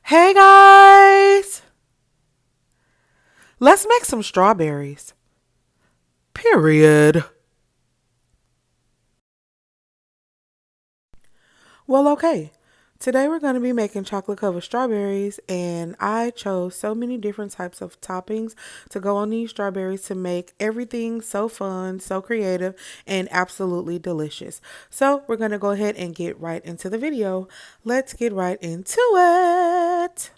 Hey guys! Let's make some strawberries. Period. Well, okay. Today we're going to be making chocolate covered strawberries, and I chose so many different types of toppings to go on these strawberries to make everything so fun, so creative, and absolutely delicious. So, we're going to go ahead and get right into the video. Let's get right into it.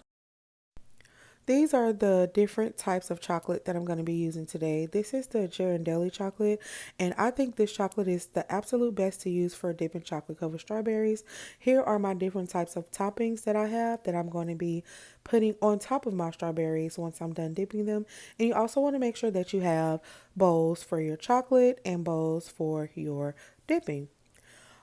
These are the different types of chocolate that I'm going to be using today. This is the Ghirardelli chocolate, and I think this chocolate is the absolute best to use for dipping chocolate covered strawberries. Here are my different types of toppings that I have that I'm going to be putting on top of my strawberries once I'm done dipping them. And you also want to make sure that you have bowls for your chocolate and bowls for your dipping.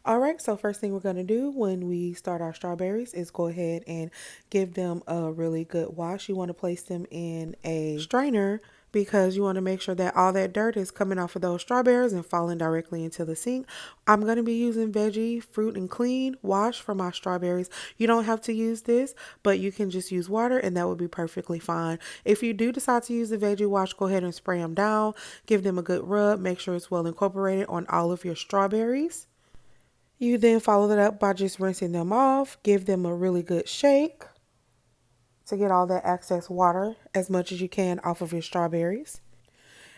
All right, so first thing we're going to do when we start our strawberries is go ahead and give them a really good wash. You want to place them in a strainer because you want to make sure that all that dirt is coming off of those strawberries and falling directly into the sink. I'm going to be using veggie, fruit, and clean wash for my strawberries. You don't have to use this, but you can just use water and that would be perfectly fine. If you do decide to use the veggie wash, go ahead and spray them down. Give them a good rub. Make sure it's well incorporated on all of your strawberries. You then follow that up by just rinsing them off. Give them a really good shake to get all that excess water as much as you can off of your strawberries.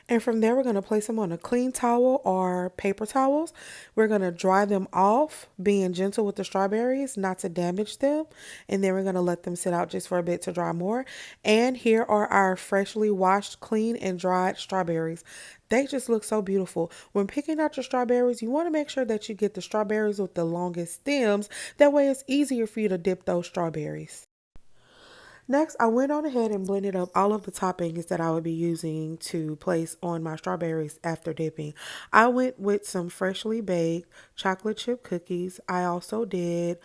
And from there, we're going to place them on a clean towel or paper towels. We're going to dry them off, being gentle with the strawberries, not to damage them. And then we're going to let them sit out just for a bit to dry more. And here are our freshly washed, clean, and dried strawberries. They just look so beautiful. When picking out your strawberries, you want to make sure that you get the strawberries with the longest stems. That way it's easier for you to dip those strawberries. Next, I went on ahead and blended up all of the toppings that I would be using to place on my strawberries after dipping. I went with some freshly baked chocolate chip cookies. I also did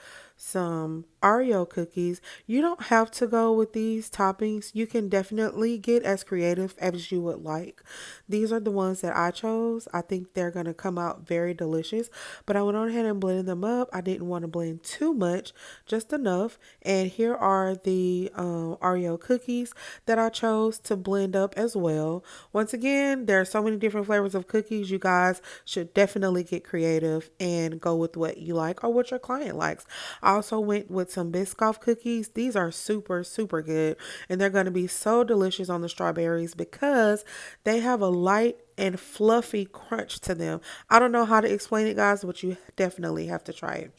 some Oreo cookies. You don't have to go with these toppings. You can definitely get as creative as you would like. These are the ones that I chose. I think they're going to come out very delicious, but I went on ahead and blended them up. I didn't want to blend too much, just enough. And here are the Oreo cookies that I chose to blend up as well. Once again, there are so many different flavors of cookies. You guys should definitely get creative and go with what you like or what your client likes. I also went with some Biscoff cookies. These are super, super good, and they're going to be so delicious on the strawberries because they have a light and fluffy crunch to them. I don't know how to explain it, guys, but you definitely have to try it.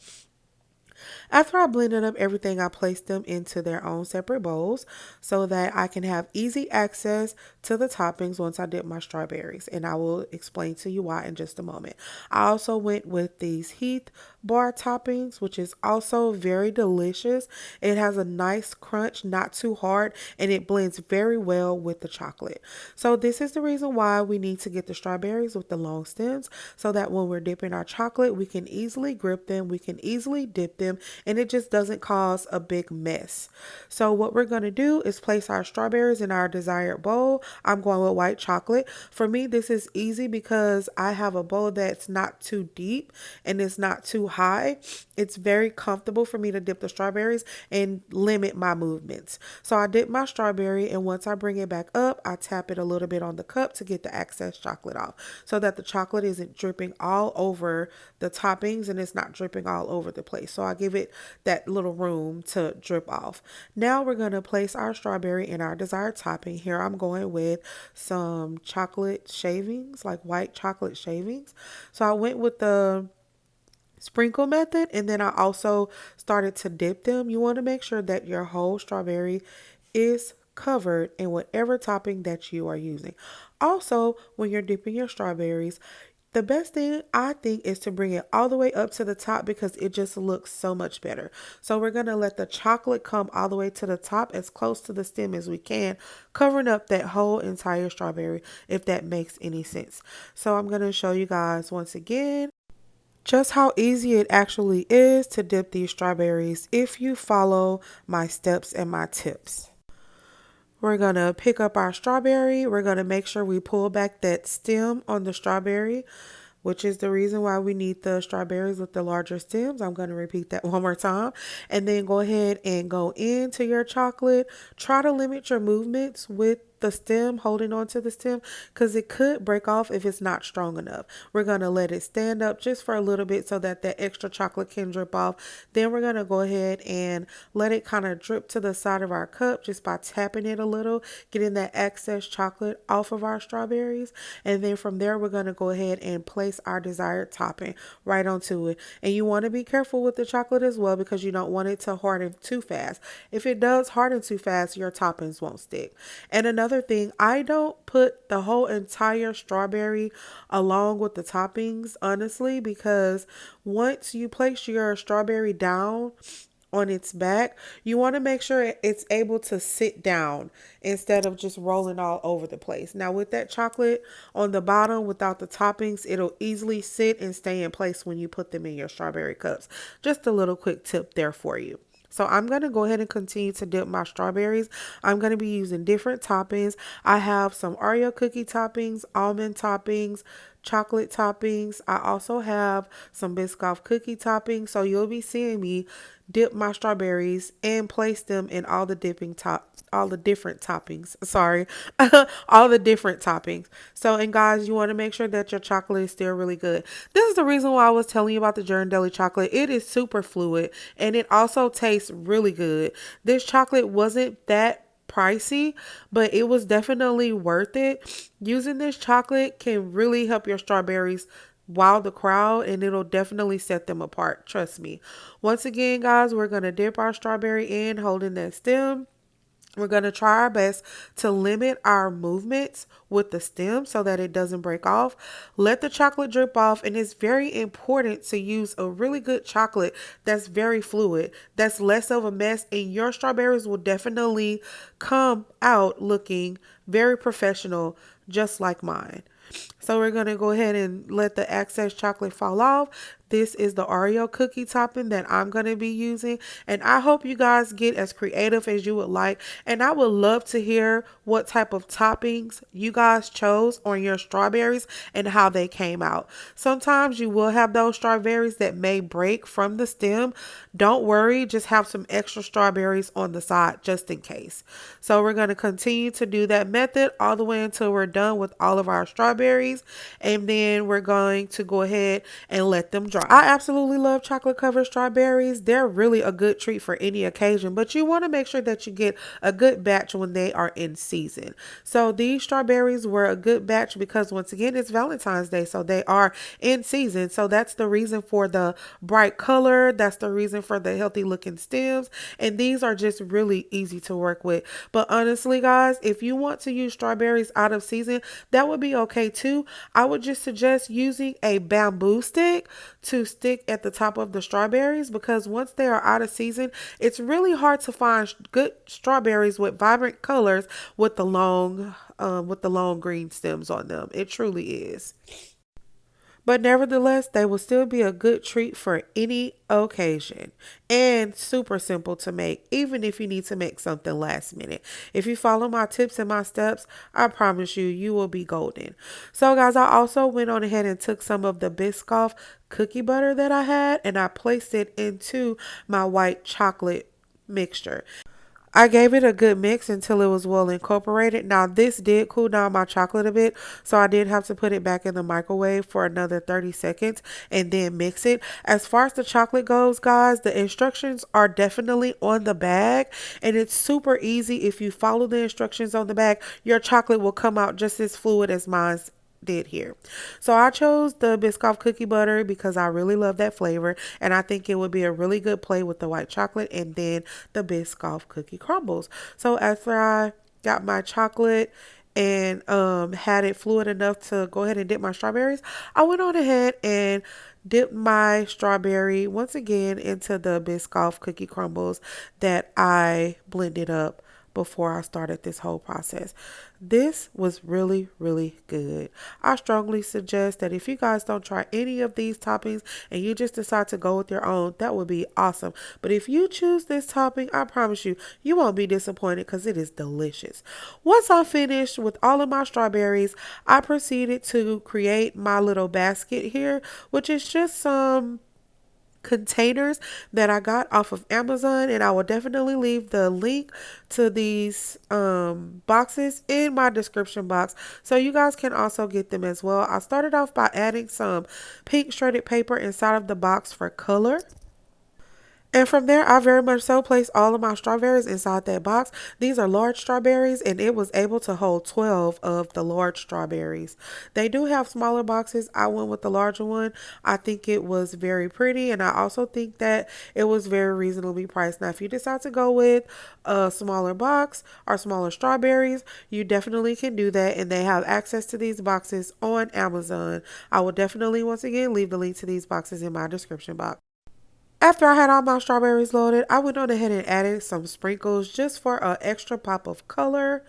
After I blended up everything, I placed them into their own separate bowls so that I can have easy access to the toppings once I dip my strawberries. And I will explain to you why in just a moment. I also went with these Heath bar toppings, which is also very delicious. It has a nice crunch, not too hard, and it blends very well with the chocolate. So this is the reason why we need to get the strawberries with the long stems so that when we're dipping our chocolate, we can easily grip them, we can easily dip them, and it just doesn't cause a big mess. So what we're going to do is place our strawberries in our desired bowl. I'm going with white chocolate. For me, this is easy because I have a bowl that's not too deep and it's not too high. It's very comfortable for me to dip the strawberries and limit my movements. So I dip my strawberry, and once I bring it back up, I tap it a little bit on the cup to get the excess chocolate off so that the chocolate isn't dripping all over the toppings and it's not dripping all over the place. So I give it that little room to drip off. Now we're going to place our strawberry in our desired topping. Here I'm going with some chocolate shavings, like white chocolate shavings. So I went with the sprinkle method, and then I also started to dip them. You want to make sure that your whole strawberry is covered in whatever topping that you are using. Also, when you're dipping your strawberries, the best thing I think is to bring it all the way up to the top because it just looks so much better. So we're going to let the chocolate come all the way to the top as close to the stem as we can, covering up that whole entire strawberry, if that makes any sense. So I'm going to show you guys once again just how easy it actually is to dip these strawberries if you follow my steps and my tips. We're going to pick up our strawberry. We're going to make sure we pull back that stem on the strawberry. which is the reason why we need the strawberries with the larger stems. I'm going to repeat that one more time. And then go ahead and go into your chocolate. Try to limit your movements with the stem, holding on to the stem, because it could break off if it's not strong enough. We're going to let it stand up just for a little bit so that that extra chocolate can drip off. Then we're going to go ahead and let it kind of drip to the side of our cup just by tapping it a little, getting that excess chocolate off of our strawberries. And then from there, we're going to go ahead and place our desired topping right onto it. And you want to be careful with the chocolate as well because you don't want it to harden too fast. If it does harden too fast, your toppings won't stick. And another thing, I don't put the whole entire strawberry along with the toppings, honestly, because once you place your strawberry down on its back, you want to make sure it's able to sit down instead of just rolling all over the place. Now, with that chocolate on the bottom without the toppings, it'll easily sit and stay in place when you put them in your strawberry cups. Just a little quick tip there for you. So I'm going to go ahead and continue to dip my strawberries. I'm going to be using different toppings. I have some Oreo cookie toppings, almond toppings, chocolate toppings. I also have some Biscoff cookie toppings. So you'll be seeing me dip my strawberries and place them in all the different toppings. Sorry, all the different toppings. So, and guys, you want to make sure that your chocolate is still really good. This is the reason why I was telling you about the Ghirardelli chocolate. It is super fluid and it also tastes really good. This chocolate wasn't that pricey, but it was definitely worth it. Using this chocolate can really help your strawberries wow the crowd, and it'll definitely set them apart. Trust me. Once again, guys, we're going to dip our strawberry in, holding that stem. We're going to try our best to limit our movements with the stem so that it doesn't break off. Let the chocolate drip off, and it's very important to use a really good chocolate that's very fluid, that's less of a mess, and your strawberries will definitely come out looking very professional, just like mine. So we're going to go ahead and let the excess chocolate fall off. This is the Oreo cookie topping that I'm going to be using. And I hope you guys get as creative as you would like. And I would love to hear what type of toppings you guys chose on your strawberries and how they came out. Sometimes you will have those strawberries that may break from the stem. Don't worry, just have some extra strawberries on the side just in case. So we're going to continue to do that method all the way until we're done with all of our strawberries. And then we're going to go ahead and let them dry. I absolutely love chocolate covered strawberries. They're really a good treat for any occasion, but you want to make sure that you get a good batch when they are in season. So these strawberries were a good batch because once again, it's Valentine's Day, so they are in season. So that's the reason for the bright color. That's the reason for the healthy looking stems. And these are just really easy to work with. But honestly, guys, if you want to use strawberries out of season, that would be okay too. I would just suggest using a bamboo stick to stick at the top of the strawberries because once they are out of season, it's really hard to find good strawberries with vibrant colors with the long green stems on them. It truly is. But nevertheless, they will still be a good treat for any occasion and super simple to make, even if you need to make something last minute. If you follow my tips and my steps, I promise you, you will be golden. So guys, I also went on ahead and took some of the Biscoff cookie butter that I had and I placed it into my white chocolate mixture. I gave it a good mix until it was well incorporated. Now, this did cool down my chocolate a bit, so I did have to put it back in the microwave for another 30 seconds and then mix it. As far as the chocolate goes, guys, the instructions are definitely on the bag, and it's super easy. If you follow the instructions on the bag, your chocolate will come out just as fluid as mine did here. So I chose the Biscoff cookie butter because I really love that flavor and I think it would be a really good play with the white chocolate and then the Biscoff cookie crumbles. So after I got my chocolate and had it fluid enough to go ahead and dip my strawberries, I went on ahead and dipped my strawberry once again into the Biscoff cookie crumbles that I blended up before I started this whole process. This was really, really good. I strongly suggest that if you guys don't try any of these toppings and you just decide to go with your own, that would be awesome. But if you choose this topping, I promise you, you won't be disappointed because it is delicious. Once I finished with all of my strawberries, I proceeded to create my little basket here, which is just some containers that I got off of Amazon, and I will definitely leave the link to these boxes in my description box so you guys can also get them as well. I started off by adding some pink shredded paper inside of the box for color. And from there, I very much so placed all of my strawberries inside that box. These are large strawberries, and it was able to hold 12 of the large strawberries. They do have smaller boxes. I went with the larger one. I think it was very pretty, and I also think that it was very reasonably priced. Now, if you decide to go with a smaller box or smaller strawberries, you definitely can do that, and they have access to these boxes on Amazon. I will definitely, once again, leave the link to these boxes in my description box. After I had all my strawberries loaded, I went on ahead and added some sprinkles just for an extra pop of color.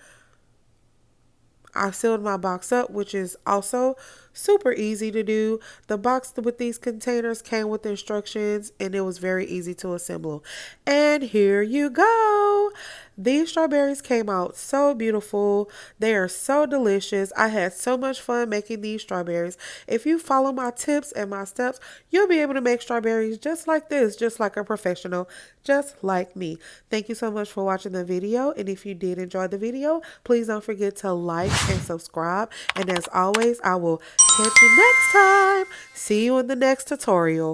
I sealed my box up, which is also super easy to do. The box with these containers came with instructions, and it was very easy to assemble. And here you go. These strawberries came out so beautiful. They are so delicious. I had so much fun making these strawberries. If you follow my tips and my steps, you'll be able to make strawberries just like this, just like a professional, just like me. Thank you so much for watching the video. And if you did enjoy the video, please don't forget to like and subscribe. And as always, I will catch you next time. See you in the next tutorial.